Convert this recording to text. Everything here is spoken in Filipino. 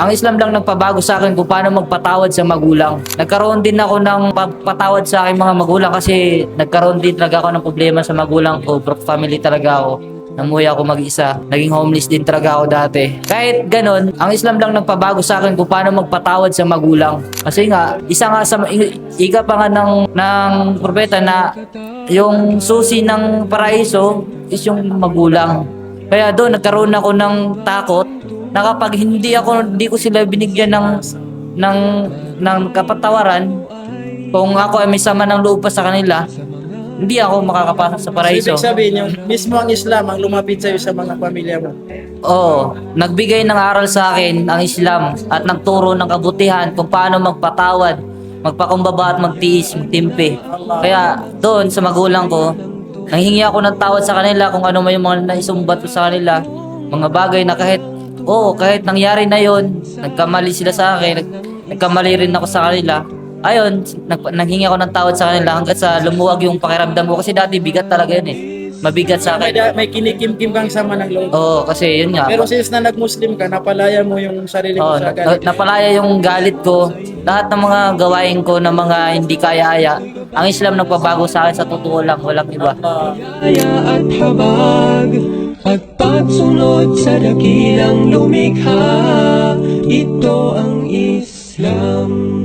Ang Islam lang nagpabago sa akin kung paano magpatawad sa magulang. Nagkaroon din ako ng patawad sa aking mga magulang kasi nagkaroon din talaga ako ng problema sa magulang ko. Broke family talaga ako. Namuhay ako mag-isa. Naging homeless din talaga ako dati. Kahit ganun, ang Islam lang nagpabago sa akin kung paano magpatawad sa magulang. Kasi nga, isa nga sa ika pa nga ng propeta na yung susi ng paraiso is yung magulang. Kaya doon nagkaroon ako ng takot na kapag hindi ko sila binigyan ng kapatawaran, kung ako ay may sama ng loob pa sa kanila, hindi ako makakapasok sa paraiso. Ibig sabihin, yung mismo ang Islam ang lumapit sa'yo sa mga pamilya mo. Oo, nagbigay ng aral sa akin ang Islam at nagturo ng kabutihan kung paano magpatawad, magpakumbaba at magtiis, magtimpi. Kaya doon sa magulang ko, nanghingi ako ng tawad sa kanila kung ano may mga naisumbat ko sa kanila. Mga bagay na kahit nangyari na yon, nagkamali sila sa akin, nagkamali rin ako sa kanila. Ayun, nanghingi ako ng tawad sa kanila hanggat sa lumuwag yung pakiramdam ko kasi dati bigat talaga yun eh. Mabigat sa akin. May kinikim-kim kang sama ng loob. Oo, kasi yun nga. Pero since na nag-Muslim ka, napalaya mo yung sarili mo sa galit. Napalaya yung galit ko. Lahat ng mga gawain ko na mga hindi kaya-aya. Ang Islam nagpabago sa akin sa totoo lang, walang iba. Kaya at habag at pagsunod sa dakilang lumikha, ito ang Islam.